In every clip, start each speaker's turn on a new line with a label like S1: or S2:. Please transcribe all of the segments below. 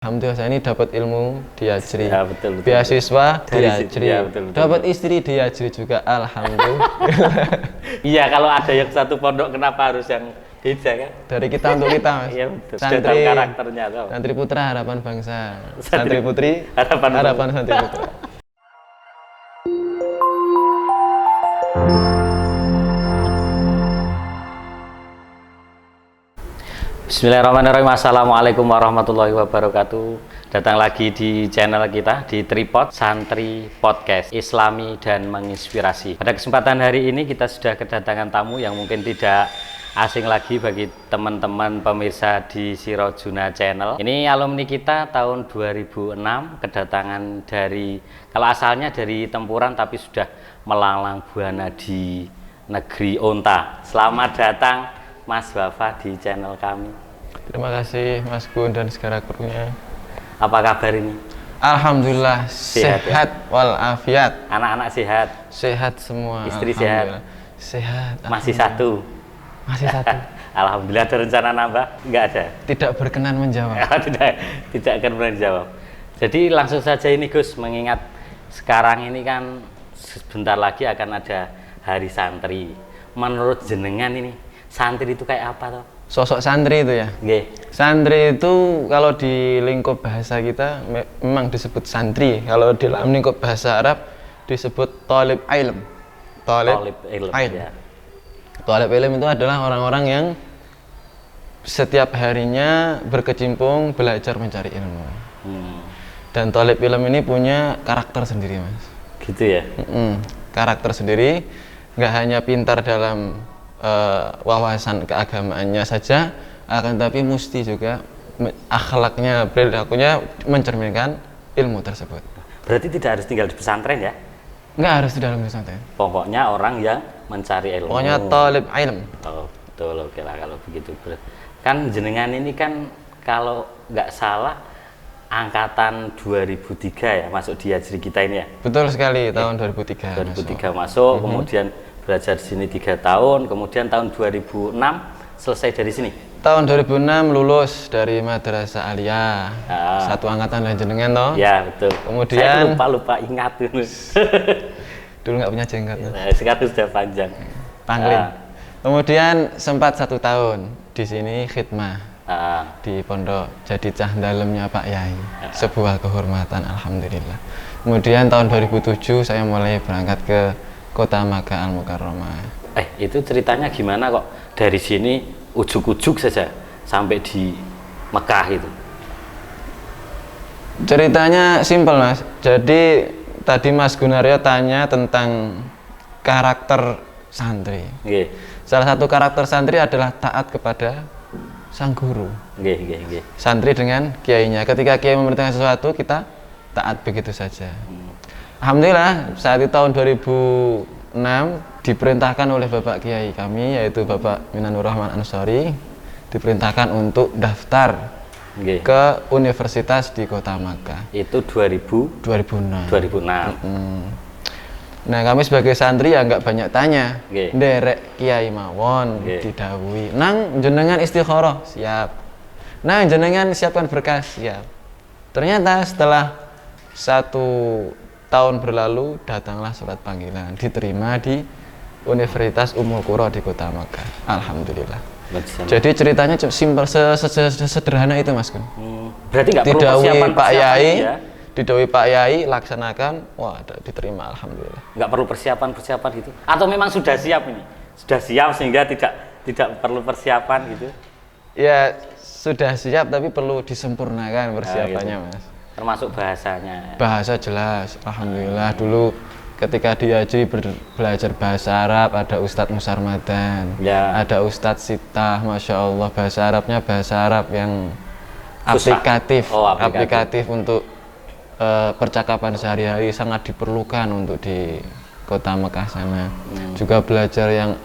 S1: Alhamdulillah saya ini dapat ilmu di Yajri,
S2: Ya, betul.
S1: beasiswa di Yajri,
S2: Ya, betul.
S1: dapat istri di Yajri juga, alhamdulillah.
S2: Iya, kalau ada yang satu pondok kenapa harus yang beda kan?
S1: Dari kita untuk kita, Mas.
S2: Iya, betul. Sudah tahu karakternya tau.
S1: Santri putra harapan bangsa,
S2: Santri
S1: santri putri
S2: harapan
S1: santri putra.
S2: Bismillahirrahmanirrahim. Assalamualaikum warahmatullahi wabarakatuh. Datang lagi di channel kita di Tripod Santri Podcast Islami dan menginspirasi. Pada kesempatan hari ini kita sudah kedatangan tamu yang mungkin tidak asing lagi bagi teman-teman pemirsa di Sirojuna Channel. Ini alumni kita tahun 2006, kedatangan dari, kalau asalnya dari Tempuran tapi sudah melanglang buana di negeri Onta. Selamat datang Mas Wafa di channel kami.
S1: Terima kasih Mas Gun dan segala krunya.
S2: Apa kabar ini?
S1: Alhamdulillah sehat walafiat.
S2: Anak-anak sehat?
S1: Sehat semua.
S2: Istri sehat?
S1: Sehat.
S2: Masih satu?
S1: Masih satu.
S2: Alhamdulillah. Ada rencana nambah? Enggak ada?
S1: Tidak berkenan menjawab.
S2: tidak akan pernah dijawab. Jadi langsung saja ini Gus, mengingat sekarang ini kan sebentar lagi akan ada Hari Santri. Menurut jenengan ini santri itu kayak apa toh?
S1: Sosok santri itu ya?
S2: Nggih.
S1: Santri itu kalau di lingkup bahasa kita memang disebut santri. Kalau di dalam lingkup bahasa Arab disebut thalib ilm.
S2: Thalib ilm. Ya.
S1: Thalib ilm itu adalah orang-orang yang setiap harinya berkecimpung belajar mencari ilmu. Dan thalib ilm ini punya karakter sendiri, Mas. Gitu ya? Karakter sendiri, nggak hanya pintar dalam wawasan keagamaannya saja, akan tapi mesti juga akhlaknya, perilakunya mencerminkan ilmu tersebut.
S2: Berarti tidak harus tinggal di pesantren ya?
S1: Nggak harus di dalam pesantren.
S2: Pokoknya orang yang mencari ilmu.
S1: Pokoknya thalib ilm.
S2: Oh, betul, oke lah kalau begitu. Kan jenengan ini kan kalau nggak salah angkatan 2003 ya, masuk di Yajri kita ini ya?
S1: Betul sekali, tahun 2003.
S2: 2003 masuk, kemudian belajar di sini 3 tahun, kemudian tahun 2006 selesai dari sini.
S1: Tahun 2006 lulus dari Madrasah Aliyah. Satu angkatan dengan jenengan toh?
S2: Ya, betul.
S1: Kemudian
S2: saya lupa ingat dulu.
S1: Dulu nggak punya jenggot.
S2: Sekarang sudah panjang.
S1: Pangling. Kemudian sempat 1 tahun di sini khidmah di pondok, jadi cah dalemnya Pak Yai. Sebuah kehormatan, alhamdulillah. Kemudian tahun 2007 saya mulai berangkat ke Kota Makkah Al-Mukarramah.
S2: Itu ceritanya gimana kok dari sini ujuk-ujuk saja sampai di Mekah itu?
S1: Ceritanya simpel, Mas. Jadi tadi Mas Gunaryo tanya tentang karakter santri. Salah satu karakter santri adalah taat kepada sang guru. Santri dengan kiainya. Ketika kiai memerintahkan sesuatu, kita taat begitu saja. Alhamdulillah saat itu tahun 2006 diperintahkan oleh Bapak Kiai kami, yaitu Bapak Minanur Rahman Ansori, diperintahkan untuk daftar ke universitas di Kota Makkah.
S2: Itu 2006.
S1: Nah, kami sebagai santri ya nggak banyak tanya. Nderek Kiai mawon didhawuhi, "Nang jenengan istikharah." Siap. "Nang jenengan siapkan berkas." Siap. Ternyata setelah 1 tahun berlalu datanglah surat panggilan, diterima di Universitas Ummul Qura di Kota Makkah. Alhamdulillah. Jadi ceritanya simpel, sederhana itu, Mas Gun.
S2: Berarti nggak perlu persiapan
S1: Pak Yai
S2: ya?
S1: Didhawuhi Pak Yai laksanakan, wah diterima, alhamdulillah.
S2: Nggak perlu persiapan gitu? Atau memang sudah siap ini? Sudah siap sehingga tidak perlu persiapan gitu?
S1: Ya sudah siap tapi perlu disempurnakan persiapannya, gitu. Mas.
S2: Termasuk bahasanya.
S1: Bahasa jelas, alhamdulillah. Dulu ketika di Yajri belajar bahasa Arab, ada Ustadz Musa Ramadan, ada Ustadz Sitah, Masya Allah, bahasa Arabnya bahasa Arab yang aplikatif untuk percakapan sehari-hari, sangat diperlukan untuk di Kota Mekah sana. Juga belajar yang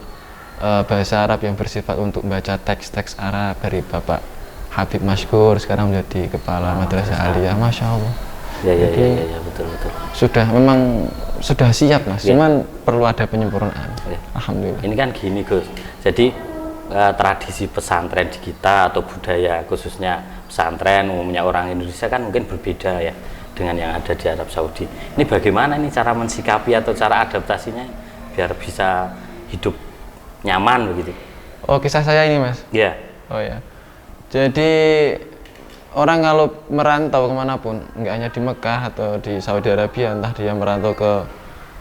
S1: bahasa Arab yang bersifat untuk membaca teks-teks Arab dari Bapak Habib Masykur, sekarang menjadi kepala Madrasah Aliyah, Masya Allah.
S2: Ya, betul.
S1: Sudah siap, Mas. Cuman perlu ada penyempurnaan. Alhamdulillah.
S2: Ini kan gini, Gus. Jadi tradisi pesantren di kita atau budaya khususnya pesantren umumnya orang Indonesia kan mungkin berbeda ya dengan yang ada di Arab Saudi. Ini bagaimana ini cara mensikapi atau cara adaptasinya biar bisa hidup nyaman begitu?
S1: Oh, kisah saya ini, Mas?
S2: Iya.
S1: Oh ya. Jadi orang kalau merantau kemanapun, nggak hanya di Mekah atau di Saudi Arabia, entah dia merantau ke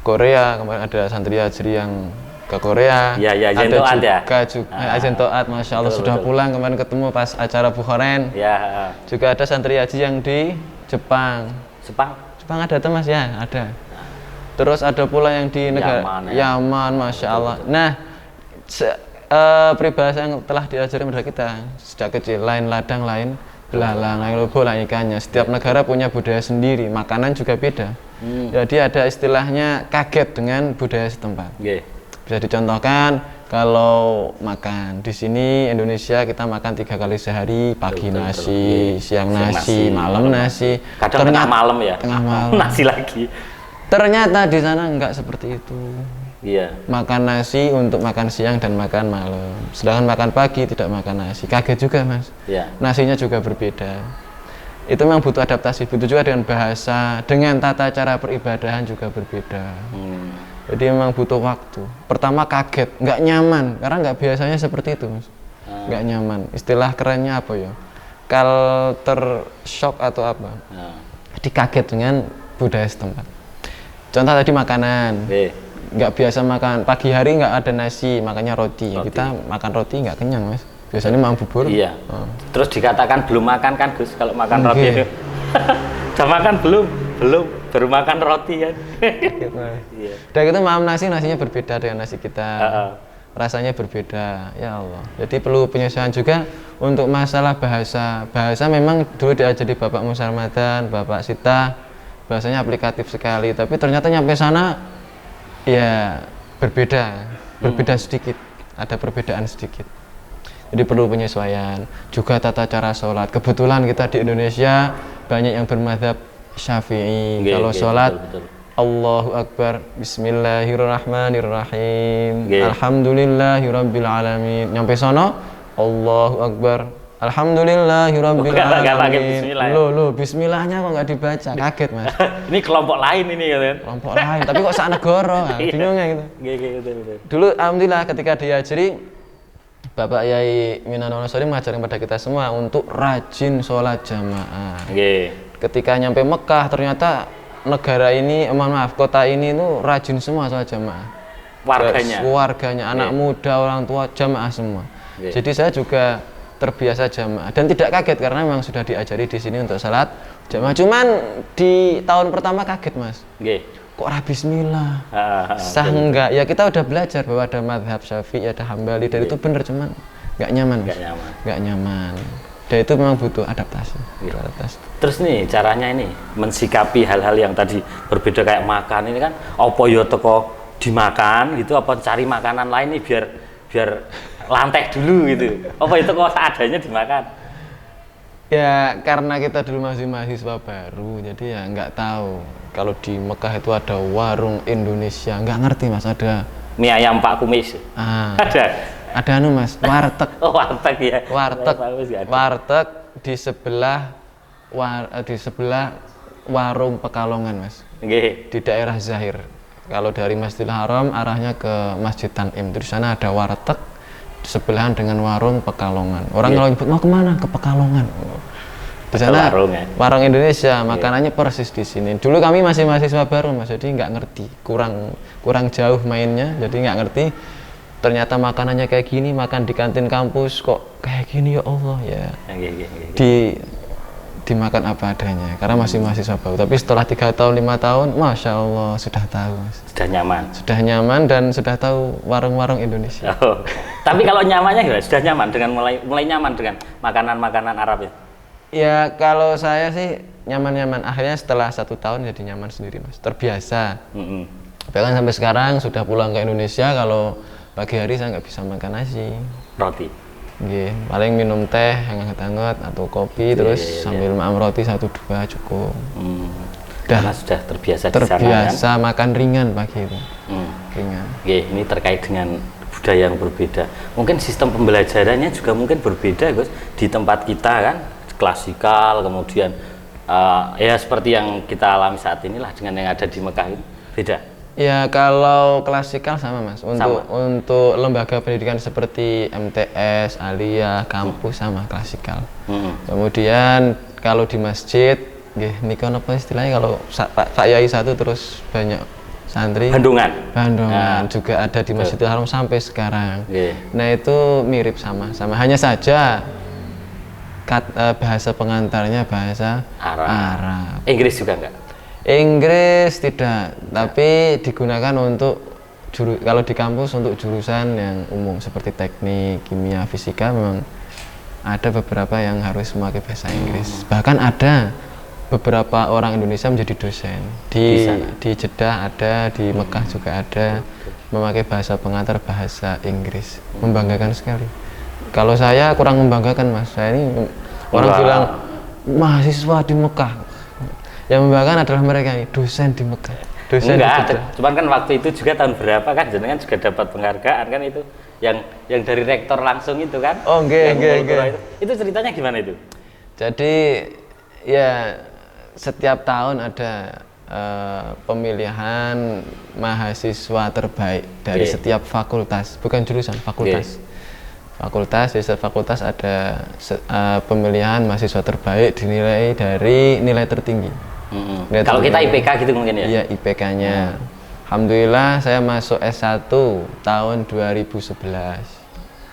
S1: Korea, kemarin ada santri Hajri yang ke Korea,
S2: ya,
S1: ada juga Ajen Toat, Masya Allah,
S2: betul,
S1: sudah pulang kemarin ketemu pas acara Bukhoren.
S2: Ya.
S1: Juga ada santri Haji yang di Jepang ada tuh, Mas, ya ada. Terus ada pula yang di negara Yaman, Masya Allah. Nah, peribahasa yang telah diajarkan kepada kita sejak kecil, lain ladang lain belalang, lain lobo lain ikannya. Setiap negara punya budaya sendiri, makanan juga beda. Jadi ada istilahnya kaget dengan budaya setempat. Bisa dicontohkan kalau makan di sini Indonesia kita makan 3 kali sehari, pagi nasi, siang nasi, malam nasi.
S2: Kadang tengah malam ya.
S1: Tengah malam.
S2: Nasi lagi.
S1: Ternyata di sana enggak seperti itu.
S2: Iya.
S1: Makan nasi untuk makan siang dan makan malam. Sedangkan makan pagi tidak makan nasi. Kaget juga, Mas.
S2: Iya.
S1: Nasinya juga berbeda. Itu memang butuh adaptasi, butuh juga dengan bahasa, dengan tata cara peribadahan juga berbeda. Jadi memang butuh waktu. Pertama kaget, nggak nyaman, karena nggak biasanya seperti itu, Mas. Nggak nyaman. Istilah kerennya apa ya? Culture shock atau apa? Jadi kaget dengan budaya setempat. Contoh tadi makanan. Nggak biasa makan, pagi hari nggak ada nasi, makanya roti. Kita makan roti nggak kenyang, Mas. Biasanya makan bubur.
S2: Iya. Terus dikatakan belum makan kan, Gus, kalau makan roti itu. Udah makan belum, baru makan roti kan.
S1: Iya. Dan itu makan nasinya berbeda dengan nasi kita. Rasanya berbeda, ya Allah. Jadi perlu penyesuaian juga untuk masalah bahasa. Bahasa memang dulu diajari Bapak Musa Ramadan, Bapak Sita, bahasanya aplikatif sekali. Tapi ternyata nyampe sana, ya berbeda sedikit. Ada perbedaan sedikit. Jadi perlu penyesuaian. Juga tata cara sholat. Kebetulan kita di Indonesia banyak yang bermadzhab Syafi'i. Kalau sholat, betul. Allahu Akbar, Bismillahirrahmanirrahim, Alhamdulillahirabbil alamin. Nyampe sono, Allahu Akbar, Alhamdulillahirabbil alamin. Loh, bismillahnya kok nggak dibaca? Kaget, Mas.
S2: Ini kelompok lain ini kan?
S1: Kelompok lain, tapi kok sak-negara? Bingungnya gitu. Dulu alhamdulillah ketika diajari Bapak Yai Minanul Ansori mengajarkan kepada kita semua untuk rajin sholat jamaah. Ketika nyampe Mekah ternyata negara ini, kota ini itu rajin semua sholat jamaah. Warganya, anak muda, orang tua, jamaah semua. Jadi saya juga terbiasa jamaah dan tidak kaget karena memang sudah diajari di sini untuk sholat jamaah. Cuman di tahun pertama kaget, Mas. Kok bismillah? Sah enggak? Ya kita udah belajar bahwa ada madhab Syafi'i, ada Hambali, dan itu bener, cuman nggak nyaman, Mas. Nggak nyaman. Dan itu memang butuh adaptasi.
S2: Terus nih caranya ini mensikapi hal-hal yang tadi berbeda kayak makan ini kan, opo yo teko dimakan gitu, apa cari makanan lain nih biar lantai dulu gitu. Apa itu kok seadanya dimakan?
S1: Ya karena kita dulu masih mahasiswa baru, jadi ya nggak tahu kalau di Mekah itu ada warung Indonesia, nggak ngerti, Mas. Ada
S2: mie ayam Pak Kumis.
S1: Ada Mas, warteg.
S2: Warteg ya.
S1: Warteg di sebelah warung Pekalongan, Mas. Di daerah Zahir. Kalau dari Masjidil Haram arahnya ke Masjid Tanim. Di sana ada warteg sebelahan dengan warung Pekalongan. Orang kalau nyebut mau kemana? Ke Pekalongan. Di sana warung Indonesia, makanannya persis di sini. Dulu kami masih mahasiswa baru, Mas, jadi nggak ngerti, kurang jauh mainnya, jadi nggak ngerti. Ternyata makanannya kayak gini, makan di kantin kampus kok kayak gini, ya Allah ya. Dimakan apa adanya, karena masih mahasiswa baru. Tapi setelah 3 tahun, 5 tahun, Masya Allah sudah tahu, Mas. Sudah nyaman dan sudah tahu warung-warung Indonesia.
S2: Tapi kalau nyamannya gimana? Sudah nyaman dengan mulai nyaman dengan makanan-makanan Arab ya?
S1: Ya kalau saya sih nyaman-nyaman. Akhirnya setelah 1 tahun jadi nyaman sendiri, Mas. Terbiasa. Bahkan sampai sekarang sudah pulang ke Indonesia, kalau pagi hari saya nggak bisa makan nasi,
S2: roti.
S1: Paling minum teh yang hangat-hangat atau kopi, terus sambil makan roti 1-2 cukup.
S2: Karena sudah terbiasa
S1: di sana, kan? Makan ringan pagi itu. Ringan.
S2: Ini terkait dengan budaya yang berbeda. Mungkin sistem pembelajarannya juga mungkin berbeda, Gus. Di tempat kita kan klasikal, kemudian ya seperti yang kita alami saat inilah dengan yang ada di Mekah ini. Beda.
S1: Ya kalau klasikal sama Mas. Untuk lembaga pendidikan seperti MTS, Aliyah, kampus sama klasikal. Kemudian kalau di masjid, niko apa istilahnya kalau Pak Yai satu terus banyak santri.
S2: Bandungan
S1: juga ada di Masjidil Haram sampai sekarang. Nah itu mirip sama. Hanya saja bahasa pengantarnya bahasa Arab.
S2: Inggris juga enggak?
S1: Inggris tidak, tapi digunakan untuk kalau di kampus untuk jurusan yang umum seperti teknik, kimia, fisika memang ada beberapa yang harus memakai bahasa Inggris. Bahkan ada beberapa orang Indonesia menjadi dosen di Jeddah ada, di Mekah juga ada memakai bahasa pengantar bahasa Inggris. Membanggakan sekali. Kalau saya kurang membanggakan Mas, saya ini orang bilang mahasiswa di Mekah. Yang membanggakan adalah mereka ini dosen di Mekah. Dosen
S2: cuman kan waktu itu juga tahun berapa kan jenengan juga dapat penghargaan kan itu yang dari rektor langsung itu kan?
S1: Oh enggak.
S2: Itu ceritanya gimana itu?
S1: Jadi ya setiap tahun ada pemilihan mahasiswa terbaik dari setiap fakultas, bukan jurusan, fakultas. Di setiap fakultas ada pemilihan mahasiswa terbaik dinilai dari nilai tertinggi.
S2: Kalau kita IPK gitu mungkin ya?
S1: Iya, IPK-nya. Alhamdulillah saya masuk S1 tahun 2011.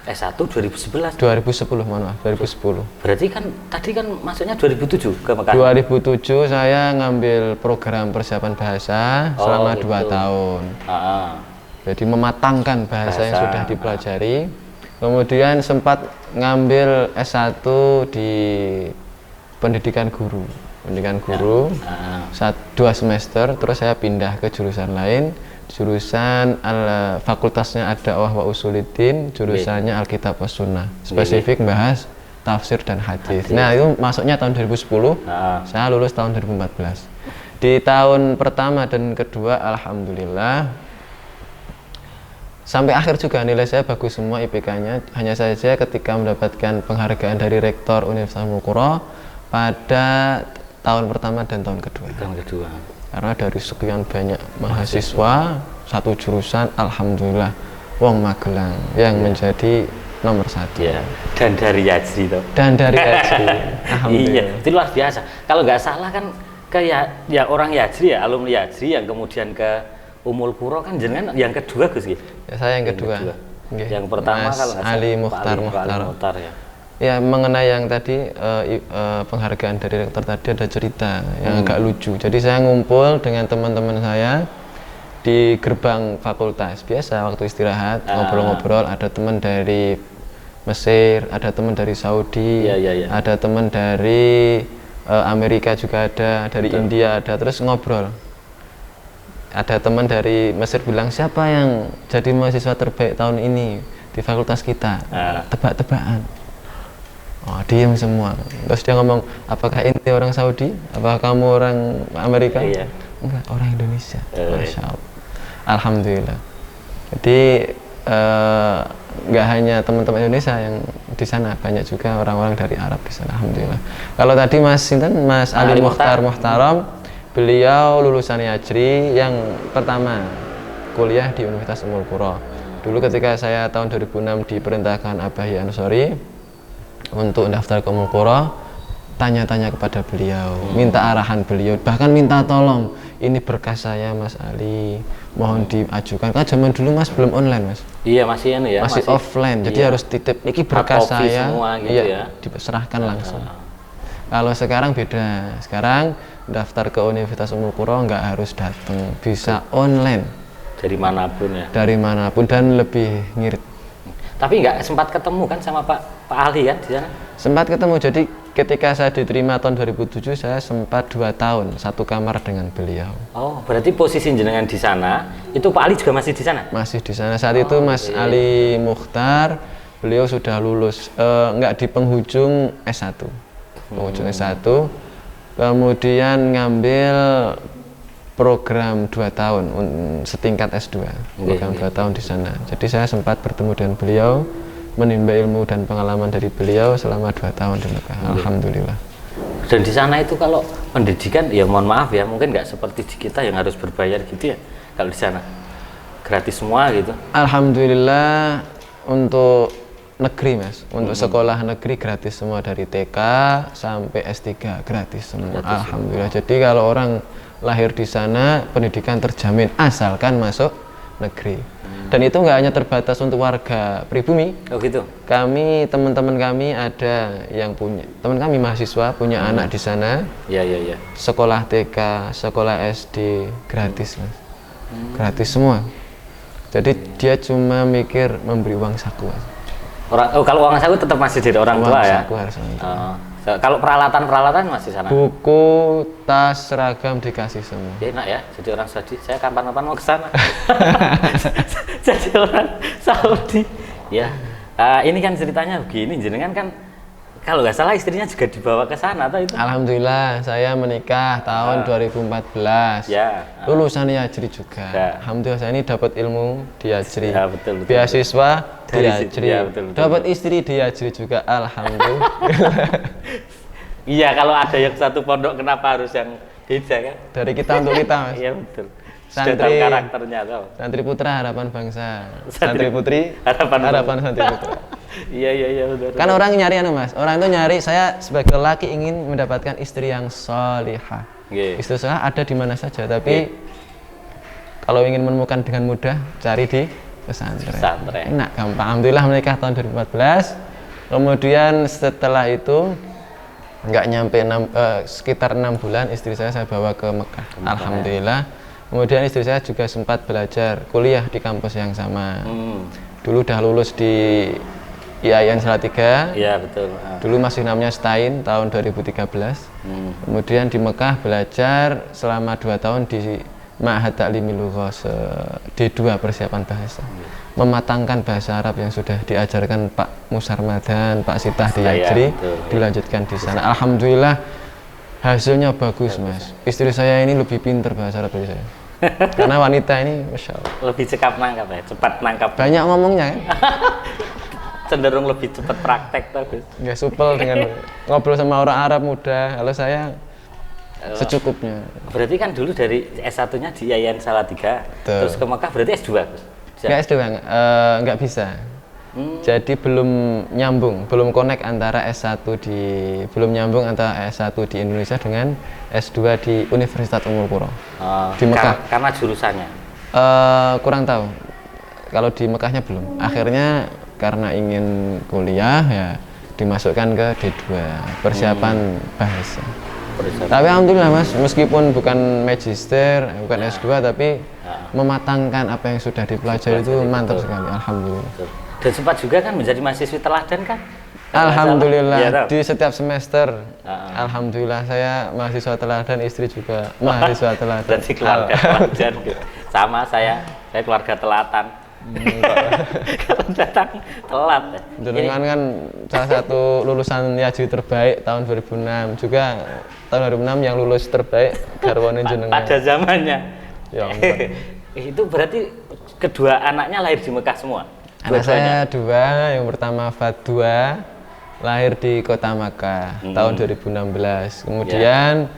S2: S1 2011?
S1: 2010, mohon maaf, 2010.
S2: Berarti kan tadi kan masuknya 2007 ke Mekah?
S1: 2007 saya ngambil program persiapan bahasa selama 2 tahun. Jadi mematangkan bahasa yang sudah dipelajari. Kemudian sempat ngambil S1 di pendidikan guru. 2 semester, terus saya pindah ke jurusan lain. Jurusan fakultasnya ada wa Usuluddin, jurusannya Alkitab was Sunnah. Spesifik bahas tafsir dan hadis. Nah, itu masuknya tahun 2010. Saya lulus tahun 2014. Di tahun pertama dan kedua alhamdulillah sampai akhir juga nilai saya bagus semua IPK-nya. Hanya saja ketika mendapatkan penghargaan dari Rektor Universitas Ummul Qura pada tahun pertama dan tahun kedua. Karena dari sekian banyak mahasiswa satu jurusan, alhamdulillah wong Magelang yang menjadi nomor 1.
S2: Dan dari Yajri toh.
S1: Alhamdulillah.
S2: Iya, itu luar biasa. Kalau nggak salah kan ya orang Yajri ya, alumni Yajri yang kemudian ke Ummul Qura kan jenengan yang kedua Gus.
S1: Ya, saya yang kedua.
S2: Yang pertama
S1: Mas
S2: kalau
S1: Ali Mukhtar
S2: ya.
S1: Ya, mengenai yang tadi penghargaan dari rektor tadi ada cerita yang agak lucu. Jadi saya ngumpul dengan teman-teman saya di gerbang fakultas. Biasa waktu istirahat ngobrol-ngobrol, ada teman dari Mesir, ada teman dari Saudi, ada teman dari Amerika juga ada, dari India ada, terus ngobrol. Ada teman dari Mesir bilang, siapa yang jadi mahasiswa terbaik tahun ini di fakultas kita? Tebak-tebakan. Oh, diem semua. Terus dia ngomong, apakah ini orang Saudi? Apakah kamu orang Amerika? Enggak, orang Indonesia. Masya Allah. Alhamdulillah. Jadi nggak hanya teman-teman Indonesia yang di sana, banyak juga orang-orang dari Arab di sana. Alhamdulillah. Kalau tadi Mas Ali Mukhtar Muhtaram, beliau lulusan Yajri yang pertama kuliah di Universitas Ummul Qura. Dulu ketika saya tahun 2006 diperintahkan Abah Yai Ansori untuk daftar ke Ummul Qura, tanya-tanya kepada beliau, minta arahan beliau, bahkan minta tolong, ini berkas saya Mas Ali, mohon diajukan. Kan zaman dulu Mas belum online Mas.
S2: Iya, masih ini ya.
S1: Masih offline, jadi harus titip, ini berkas saya,
S2: gitu
S1: diserahkan langsung. Kalau sekarang beda, sekarang daftar ke Universitas Ummul Qura nggak harus datang, bisa online.
S2: Dari manapun ya.
S1: Dari manapun dan lebih ngirit.
S2: Tapi nggak sempat ketemu kan sama Pak Ali kan di sana?
S1: Sempat ketemu, jadi ketika saya diterima tahun 2007 saya sempat 2 tahun satu kamar dengan beliau.
S2: Oh, berarti posisi jenengan di sana, itu Pak Ali juga masih di sana?
S1: Masih di sana. Saat itu Mas Ali Mukhtar, beliau sudah lulus, nggak di penghujung S1. Penghujung S1, kemudian ngambil program 2 tahun setingkat S2, program 2 tahun di sana. Jadi saya sempat bertemu dengan beliau, menimba ilmu dan pengalaman dari beliau selama 2 tahun di Mekah. Alhamdulillah.
S2: Dan di sana itu kalau pendidikan, ya mohon maaf ya, mungkin nggak seperti di kita yang harus berbayar gitu ya. Kalau di sana gratis semua gitu.
S1: Alhamdulillah untuk negeri Mas, untuk sekolah negeri gratis semua dari TK sampai S3 gratis semua. Alhamdulillah. Jadi kalau orang lahir di sana pendidikan terjamin asalkan masuk negeri. Dan itu nggak hanya terbatas untuk warga pribumi.
S2: Oh gitu.
S1: Kami, teman-teman kami ada yang punya, teman kami mahasiswa punya anak di sana.
S2: Iya.
S1: Sekolah TK, sekolah SD gratis Mas. Gratis semua. Jadi dia cuma mikir memberi uang saku.
S2: Kalau uang saku tetap masih dari orang tua ya.
S1: Saku harus orang tua.
S2: Kalau peralatan masih sana.
S1: Buku, tas, seragam dikasih semua.
S2: Ya, enak ya, jadi orang Saudi. Saya kapan-kapan mau ke sana. Jadi orang Saudi. Ya, ini kan ceritanya begini, jenengan kan kalau nggak salah istrinya juga dibawa ke sana atau itu?
S1: Alhamdulillah, saya menikah tahun 2014.
S2: Ya.
S1: Lulusan Yajri juga.
S2: Ya.
S1: Alhamdulillah saya ini dapat ilmu di Yajri.
S2: Ya, betul.
S1: Beasiswa di Yajri.
S2: Ya, betul.
S1: Dapat istri di Yajri juga. Alhamdulillah.
S2: Iya, kalau ada yang satu pondok kenapa harus yang beda kan?
S1: Dari kita untuk kita Mas.
S2: Iya betul.
S1: Santri
S2: karakternya tau.
S1: Santri putra harapan bangsa. Santri putri
S2: harapan
S1: santri putra.
S2: Iya betul.
S1: Kan orang nyari Mas. Orang itu nyari, saya sebagai laki ingin mendapatkan istri yang sholihah. Istri solihah ada di mana saja, tapi kalau ingin menemukan dengan mudah cari di pesantren. Enak, gampang. Alhamdulillah menikah tahun 2014. Kemudian setelah itu nggak nyampe sekitar 6 bulan istri saya bawa ke Mekah. Alhamdulillah. Kemudian istri saya juga sempat belajar kuliah di kampus yang sama. Dulu udah lulus di IAIN Salatiga.
S2: Iya betul.
S1: Dulu masih namanya STAIN tahun 2013. Kemudian di Mekah belajar selama 2 tahun di Ma'had Ta'limil Lughah D2 persiapan bahasa. Mematangkan bahasa Arab yang sudah diajarkan Pak Musarmadan, Pak Sitah di Yajri, dilanjutkan di sana. Alhamdulillah hasilnya bagus Mas. Istri saya ini lebih pinter bahasa Arab dari saya. Karena wanita ini Masya Allah
S2: lebih cepat nangkap.
S1: Banyak ngomongnya kan?
S2: Cenderung lebih cepat praktek tapi
S1: nggak supel dengan ngobrol sama orang Arab mudah. Kalau saya secukupnya.
S2: Berarti kan dulu dari S1-nya di IAIN Salatiga, terus ke Mekah berarti S2?
S1: Nggak S2, nggak bisa. Jadi belum nyambung, belum connect antara belum nyambung antara S1 di Indonesia dengan S2 di Universitas Ummul Qura di Mekah.
S2: Karena jurusannya?
S1: Kurang tahu. Kalau di Mekahnya belum. Akhirnya karena ingin kuliah ya dimasukkan ke D2 persiapan bahasa. Tapi alhamdulillah Mas, meskipun bukan magister, bukan S2 tapi mematangkan apa yang sudah dipelajari itu mantap sekali. Alhamdulillah.
S2: Dan sempat juga kan menjadi mahasiswi teladan kan?
S1: Alhamdulillah di setiap semester. Alhamdulillah saya mahasiswa teladan, istri juga mahasiswa teladan.
S2: Berarti keluarga teladan. Sama saya keluarga telatan. Kalau datang telat.
S1: Jenengan kan salah satu lulusan Yajri terbaik tahun 2006 juga. Tahun 2006 yang lulus terbaik garwane jenengan.
S2: Pada zamannya.
S1: Ya
S2: itu berarti kedua anaknya lahir di Mekah semua?
S1: Anak saya 2, yang pertama Fadwa lahir di kota Makkah tahun 2016. Kemudian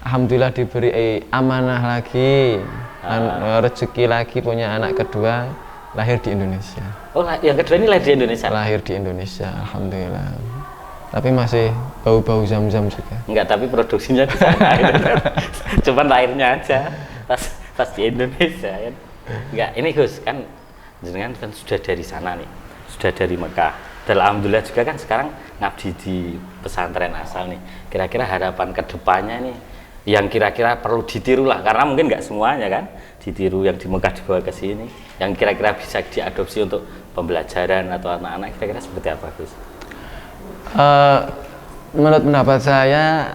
S1: alhamdulillah diberi amanah lagi, rezeki lagi punya anak kedua lahir di Indonesia. Oh,
S2: yang kedua ini lahir di Indonesia?
S1: Lahir di Indonesia, alhamdulillah. Tapi masih bau-bau zam-zam juga.
S2: Enggak, tapi produksinya di sana. Cuman lahirnya aja pas di Indonesia kan. Enggak, ini Gus kan jenengan kan sudah dari sana nih, sudah dari Mekah. Dan alhamdulillah juga kan sekarang ngabdi di pesantren asal nih. Kira-kira harapan kedepannya nih yang kira-kira perlu ditiru lah, karena mungkin nggak semuanya kan ditiru yang di Mekah dibawa ke sini, yang kira-kira bisa diadopsi untuk pembelajaran atau anak-anak, kira-kira seperti apa Gus?
S1: Menurut pendapat saya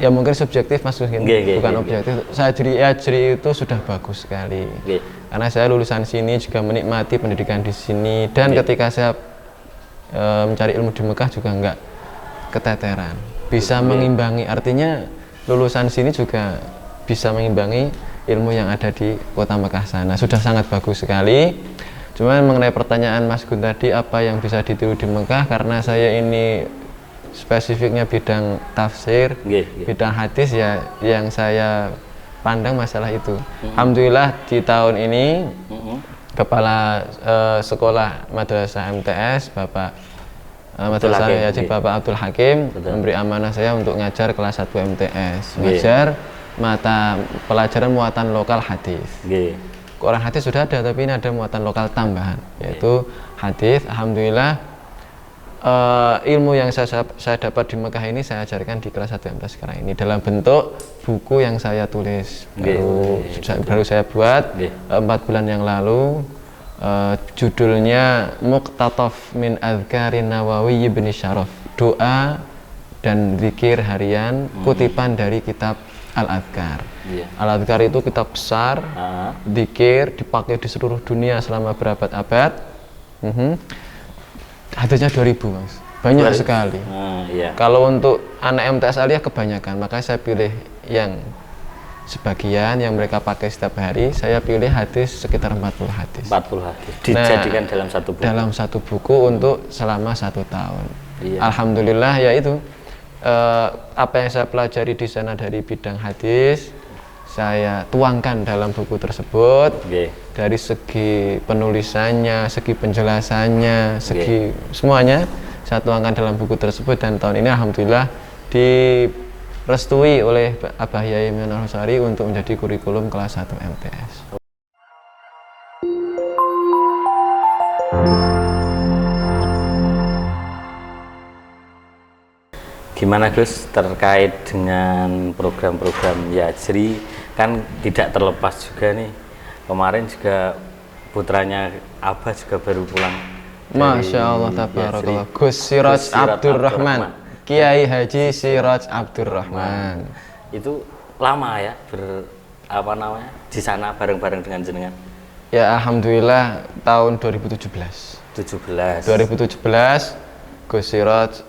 S1: ya mungkin subjektif Mas, bukan objektif. Saya Yajri itu sudah bagus sekali. Karena saya lulusan sini juga menikmati pendidikan di sini, dan ketika saya mencari ilmu di Mekah juga nggak keteteran, bisa mengimbangi. Artinya lulusan sini juga bisa mengimbangi ilmu yang ada di kota Mekah sana. Sudah sangat bagus sekali. Cuman mengenai pertanyaan Mas Gun tadi, apa yang bisa ditiru di Mekah, karena saya ini spesifiknya bidang tafsir, bidang hadis, ya yang saya pandang masalah itu. Alhamdulillah di tahun ini Kepala Sekolah Madrasah MTS Bapak Madrasah Haji Bapak Abdul Hakim memberi amanah saya untuk ngajar kelas 1 MTS, ngajar mata pelajaran muatan lokal hadis. Quran hadis sudah ada, tapi ini ada muatan lokal tambahan, yaitu hadis. Alhamdulillah ilmu yang saya dapat di Mekah ini saya ajarkan di kelas 1 MTS sekarang ini dalam bentuk buku yang saya tulis, baru saya buat 4 bulan yang lalu. Judulnya Muqtataf min Adhkarin Nawawi ibn Syaraf, doa dan zikir harian kutipan dari kitab Al-Adhkar. Al-Adhkar itu kitab besar, zikir dipakai di seluruh dunia selama berabad-abad. Hadisnya 2000 Mas, banyak sekali. Kalau untuk anak MTS Aliyah kebanyakan, makanya saya pilih yang sebagian yang mereka pakai setiap hari. Saya pilih hadis sekitar 40 hadis.
S2: 40 hadis dijadikan dalam satu buku.
S1: Dalam satu buku untuk selama 1 tahun. Alhamdulillah, ya itu apa yang saya pelajari di sana dari bidang hadis saya tuangkan dalam buku tersebut. Dari segi penulisannya, segi penjelasannya, segi semuanya saya tuangkan dalam buku tersebut, dan tahun ini alhamdulillah direstui oleh Abah Yai Minan Al-Husari untuk menjadi kurikulum kelas 1 MTS.
S2: Gimana Gus terkait dengan program-program Yajri, kan tidak terlepas juga nih, kemarin juga putranya Abah juga baru pulang.
S1: Masya Allah, tabarakallah, Gus Siraj Abdurrahman, Kiai Haji Siraj Abdurrahman.
S2: Itu lama ya di sana bareng-bareng dengan jenengan?
S1: Ya alhamdulillah tahun 2017 Gus Siraj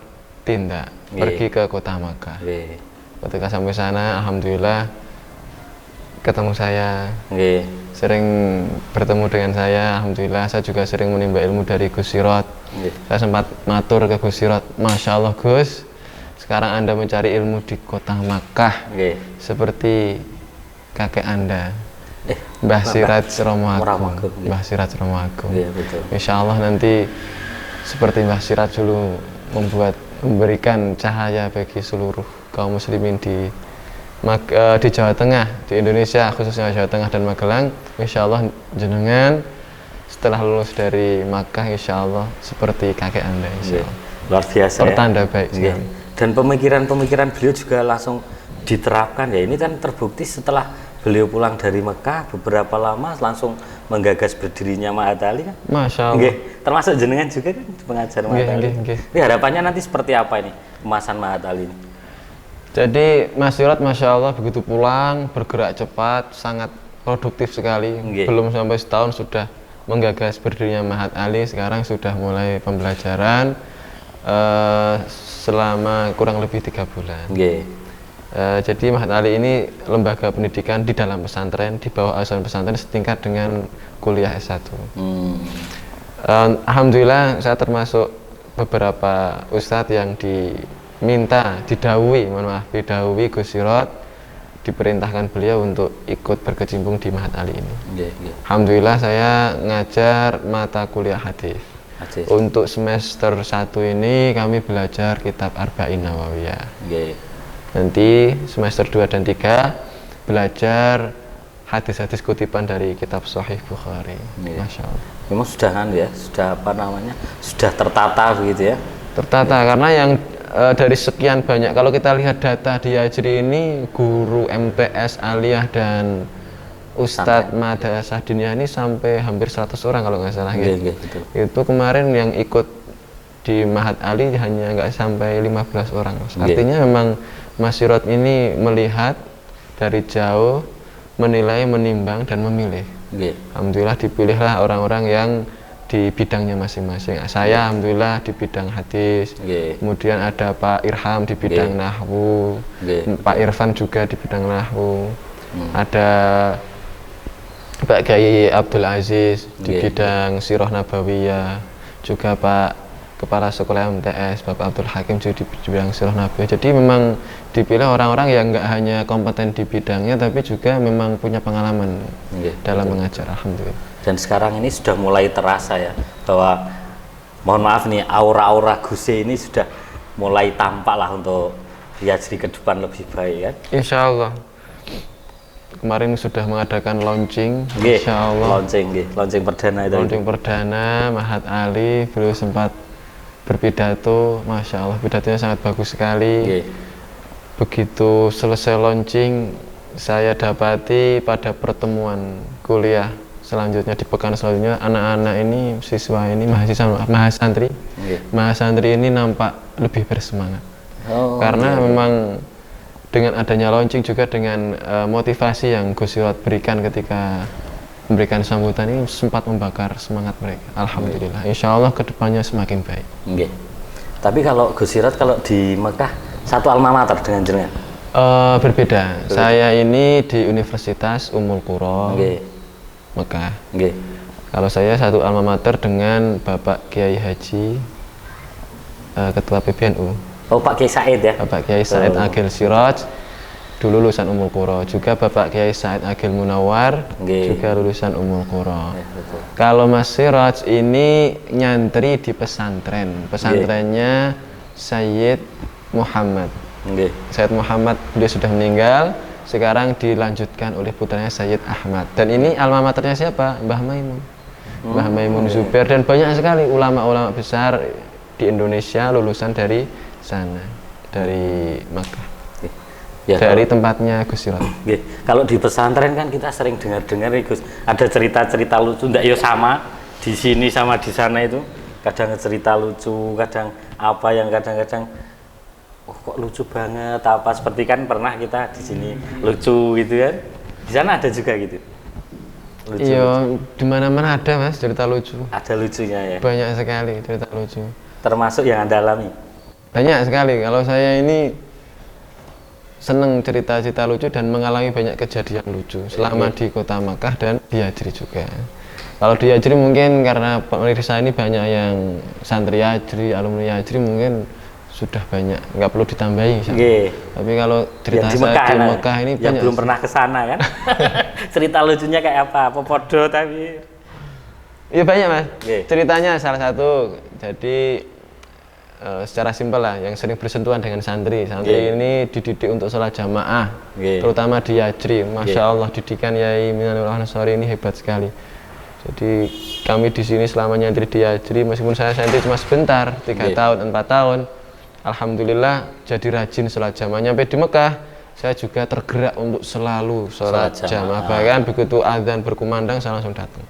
S1: tindak pergi ke kota Makkah. Ketika sampai sana alhamdulillah ketemu saya, sering bertemu dengan saya. Alhamdulillah saya juga sering menimba ilmu dari Gus Siraj. Saya sempat matur ke Gus Siraj, Masya Allah Gus, sekarang Anda mencari ilmu di kota Makkah seperti kakek Anda, Mbah Siraj Romo Agung. Mbah Siraj Romo Agung. Insya Allah nanti seperti Mbah Siraj dulu memberikan cahaya bagi seluruh kaum muslimin di Jawa Tengah, di Indonesia, khususnya Jawa Tengah dan Magelang. Insya Allah jenengan setelah lulus dari Makkah insya Allah seperti kakek Anda, insya Allah.
S2: Luar biasa,
S1: pertanda baik sekali.
S2: Dan pemikiran beliau juga langsung diterapkan ya. Ini kan terbukti setelah beliau pulang dari Mekah beberapa lama langsung menggagas berdirinya Ma'had Ali kan.
S1: Masya Allah.
S2: Termasuk jenengan juga kan pengajar Ma'had Ali. Ini harapannya nanti seperti apa ini kemasan Ma'had Ali ini?
S1: Jadi Mas Siraj Masya Allah begitu pulang bergerak cepat, sangat produktif sekali. Belum sampai setahun sudah menggagas berdirinya Ma'had Ali. Sekarang sudah mulai pembelajaran selama kurang lebih 3 bulan. Jadi Ma'had Ali ini lembaga pendidikan di dalam pesantren, di bawah asuhan pesantren setingkat dengan kuliah S1. Alhamdulillah saya termasuk beberapa ustadz yang didhawuhi Gus Siraj, diperintahkan beliau untuk ikut berkecimpung di Ma'had Ali ini. Alhamdulillah saya ngajar mata kuliah hadis. Untuk semester 1 ini kami belajar kitab Arba'in Nawawiyah. Nanti semester 2 dan 3 belajar hadis-hadis kutipan dari kitab Sahih Bukhari. Masya Allah.
S2: Memang sudah sudah tertata begitu ya?
S1: Tertata, karena yang dari sekian banyak, kalau kita lihat data di Yajri ini, guru MTS Aliyah dan Ustadz Madrasah Diniyah ini sampai hampir 100 orang kalau nggak salah. Itu kemarin yang ikut di Ma'had Ali hanya nggak sampai 15 orang. Artinya memang Mas Siraj ini melihat dari jauh, menilai, menimbang, dan memilih. Alhamdulillah dipilihlah orang-orang yang di bidangnya masing-masing. Saya alhamdulillah di bidang hadis. Kemudian ada Pak Irham di bidang nahwu. Pak Irfan juga di bidang nahwu. Ada Pak Kiai Abdul Aziz di bidang Sirah Nabawiyah, juga Pak Kepala Sekolah MTS Bapak Abdul Hakim juga di bidang Sirah Nabawiyah. Jadi memang dipilih orang-orang yang nggak hanya kompeten di bidangnya, tapi juga memang punya pengalaman dalam mengajar. Alhamdulillah.
S2: Dan sekarang ini sudah mulai terasa ya bahwa, mohon maaf nih, aura-aura Guse ini sudah mulai tampak lah untuk Yajri ke depan lebih baik kan?
S1: Insya Allah. Kemarin sudah mengadakan launching, Insya Allah.
S2: Launching perdana itu.
S1: Launching perdana, Mahat Ali, beliau sempat berpidato, Masya Allah, pidatonya sangat bagus sekali. Begitu selesai launching, saya dapati pada pertemuan kuliah selanjutnya, di pekan selanjutnya, anak-anak ini, siswa ini, mahasantri ini nampak lebih bersemangat. Karena memang dengan adanya launching, juga dengan motivasi yang Gus Sirat berikan ketika memberikan sambutan ini, sempat membakar semangat mereka. Alhamdulillah. Insya Allah kedepannya semakin baik.
S2: Tapi kalau Gus Sirat kalau di Mekah satu alma mater dengan jenengan?
S1: Berbeda. Saya ini di Universitas Ummul Qura, Mekah. Kalau saya satu alma mater dengan Bapak Kiai Haji, Ketua PBNU.
S2: Oh, Pak Kiai Said ya?
S1: Bapak Kiai Said Agil Siraj, dulu lulusan Ummul Qura. Juga Bapak Kiai Said Agil Munawar, juga lulusan Ummul Qura. Kalau Mas Siraj ini nyantri di pesantren. Pesantrennya Sayyid Muhammad. Sayyid Muhammad, beliau sudah meninggal. Sekarang dilanjutkan oleh putranya Sayyid Ahmad. Dan ini alma maternya siapa? Mbah Maimun. Mbah Maimun Zubair, dan banyak sekali ulama-ulama besar di Indonesia lulusan dari sana, dari Makkah, dari tempatnya Gus Sirat.
S2: Kalau di pesantren kan kita sering dengar-dengar Gus, ada cerita-cerita lucu, enggak ya, sama di sini sama di sana itu, kadang cerita lucu, kadang apa yang kadang-kadang kok lucu banget apa, seperti kan pernah kita di sini lucu gitu kan, di sana ada juga gitu.
S1: Iya, di mana-mana ada Mas cerita lucu.
S2: Ada lucunya ya.
S1: Banyak sekali cerita lucu.
S2: Termasuk yang Anda alami.
S1: Banyak sekali. Kalau saya ini seneng cerita-cerita lucu dan mengalami banyak kejadian lucu selama di kota Makkah dan di Yajri juga. Kalau di Yajri mungkin karena pemirsa ini banyak yang santri Yajri, alumni Yajri, mungkin sudah banyak, nggak perlu ditambahi. Tapi kalau cerita saya di Makkah ini
S2: yang
S1: banyak.
S2: Belum pernah ke sana kan? Cerita lucunya kayak apa? Podo tapi.
S1: Iya banyak Mas. Ceritanya salah satu, jadi secara simpel lah, yang sering bersentuhan dengan santri ini dididik untuk sholat jamaah, terutama di Yajri. Masya Allah, didikan Yai Minanul Ansori ini hebat sekali. Jadi kami di sini selama nyantri di Yajri, meskipun saya santri cuma sebentar, 3 tahun, 4 tahun, alhamdulillah jadi rajin sholat jamaah. Nyampe di Mekah, saya juga tergerak untuk selalu sholat jamaah. Bahkan begitu azan berkumandang, saya langsung datang.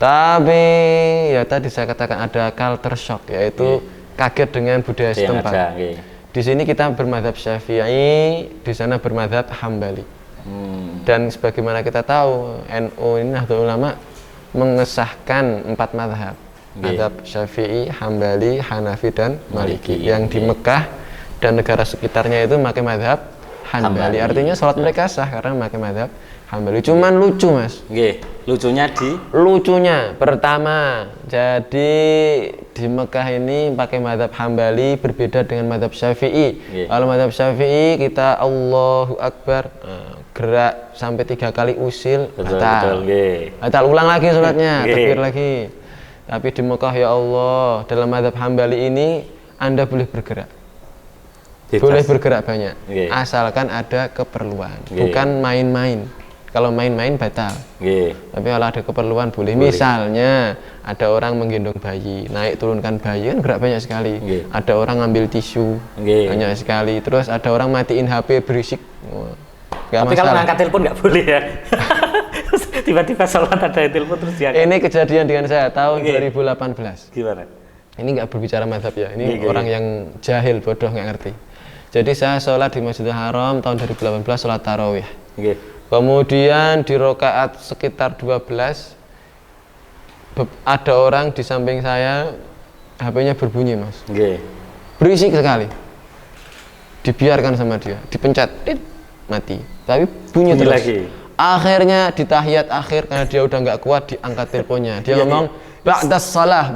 S1: Tapi ya tadi saya katakan ada culture shock, yaitu kaget dengan budaya setempat. Di sini kita bermadzhab Syafi'i, di sana bermadzhab Hambali. Dan sebagaimana kita tahu, NU ini Nahdlatul Ulama mengesahkan 4 mazhab. Mazhab Syafi'i, Hambali, Hanafi, dan Maliki. Yang di Mekah dan negara sekitarnya itu pakai mazhab Hambali. Artinya sholat mereka sah karena pakai mazhab Hambali. Cuman lucu Mas. Lucunya pertama, jadi di Mekah ini pakai mazhab Hambali berbeda dengan mazhab Syafi'i. Kalau mazhab Syafi'i kita Allahu Akbar, gerak sampai 3 kali usil, batal, ulang lagi sholatnya, takbir lagi. Tapi di Mekah ya Allah, dalam mazhab Hambali ini Anda boleh bergerak. Boleh bergerak banyak, asalkan ada keperluan, bukan main-main. Kalau main-main batal. Tapi kalau ada keperluan boleh. Misalnya ada orang menggendong bayi, naik turunkan bayi, kan gerak banyak sekali. Ada orang ngambil tisu, banyak sekali. Terus ada orang matiin HP berisik.
S2: Tapi kalau ngangkat telepon nggak boleh ya. Tiba-tiba sholat ada telepon terus diangkat.
S1: Ini kejadian dengan saya tahun 2018.
S2: Gimana?
S1: Ini nggak berbicara mazhab ya. Ini orang yang jahil, bodoh, nggak ngerti. Jadi saya sholat di Masjidil Haram tahun 2018, sholat tarawih. Kemudian di rokaat sekitar 12 ada orang di samping saya, HP-nya berbunyi Mas. Berisik sekali. Dibiarkan sama dia, dipencet, mati. Tapi bunyi terus.
S2: Lagi.
S1: Akhirnya di tahiyat akhir karena dia udah nggak kuat diangkat teleponnya. Dia ngomong ba'das shalah.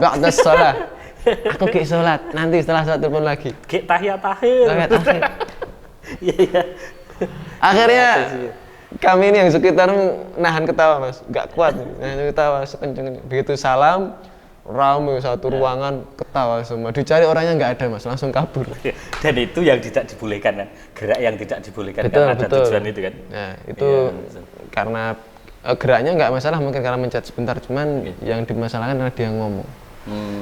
S1: Aku ke sholat, nanti setelah sholat telepon lagi.
S2: Ke tahiyat akhir. Iya.
S1: Akhirnya kami ini yang sekitar nahan ketawa Mas, nggak kuat, nahan ketawa sekencang. Begitu salam, ramai satu ruangan ketawa semua. Dicari orangnya nggak ada Mas, langsung kabur.
S2: Dan itu yang tidak dibolehkan kan, gerak yang tidak dibolehkan
S1: betul,
S2: karena ada tujuan itu kan.
S1: Nah itu karena geraknya nggak masalah, mungkin karena mencet sebentar, cuman yang dimasalahkan adalah dia ngomong.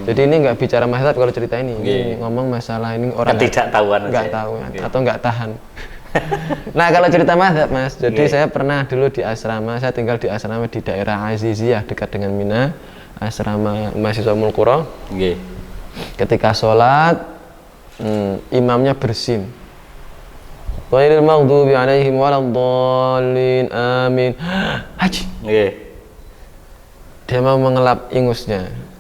S1: Jadi ini nggak bicara mazhab kalau cerita ini ngomong masalah ini orang nggak tahu atau nggak tahan. Nah kalau cerita mazhab Mas, jadi saya pernah dulu di asrama, saya tinggal di asrama di daerah Aziziyah dekat dengan Mina, asrama mahasiswa Mulkuro. Ketika sholat, imamnya bersin. Ghairil maghdubi alaihim waladdallin, amin. Haji. Dia mau mengelap ingusnya.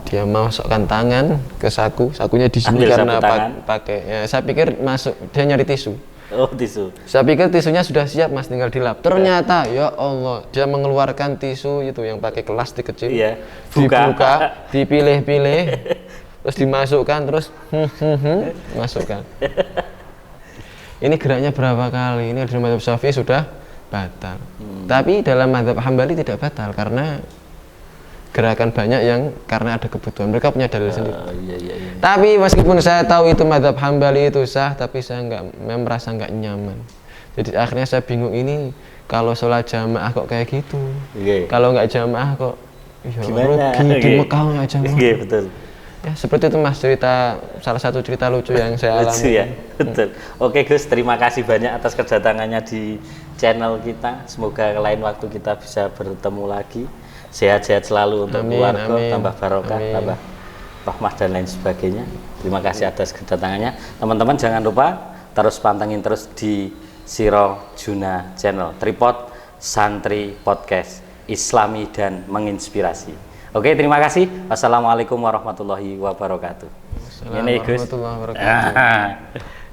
S1: Dia masukkan tangan ke sakunya di sini karena pakai. Ya, saya pikir masuk, dia nyari tisu.
S2: Oh, tisu.
S1: Saya pikir tisunya sudah siap Mas, tinggal dilap. Ternyata ya Allah, dia mengeluarkan tisu itu yang pakai plastik kecil.
S2: Iya.
S1: Dibuka, dipilih-pilih, terus dimasukkan, terus masukkan. Ini geraknya berapa kali? Ini dalam mazhab Syafi'i sudah batal. Tapi dalam mazhab Hambali tidak batal karena gerakan banyak yang karena ada kebutuhan, mereka punya dalil sendiri.
S2: Iya.
S1: Tapi meskipun saya tahu itu mazhab Hambali itu sah, tapi saya merasa nggak nyaman. Jadi akhirnya saya bingung, ini kalau sholat jamaah kok kayak gitu, kalau nggak jamaah kok rugi di Mekah nggak jamaah.
S2: Betul.
S1: Ya seperti itu Mas, salah satu cerita lucu yang saya alami.
S2: Lucu ya, betul. Oke Gus, terima kasih banyak atas kedatangannya di channel kita. Semoga lain waktu kita bisa bertemu lagi. Sehat-sehat selalu untuk keluarga, tambah barokah, tambah rahmah dan lain sebagainya. Terima kasih atas kedatangannya. Teman-teman jangan lupa terus pantengin terus di Siro Juna Channel, Tripod Santri Podcast, Islami dan menginspirasi. Oke, terima kasih. Wassalamualaikum warahmatullahi wabarakatuh.
S1: Assalamualaikum warahmatullahi wabarakatuh.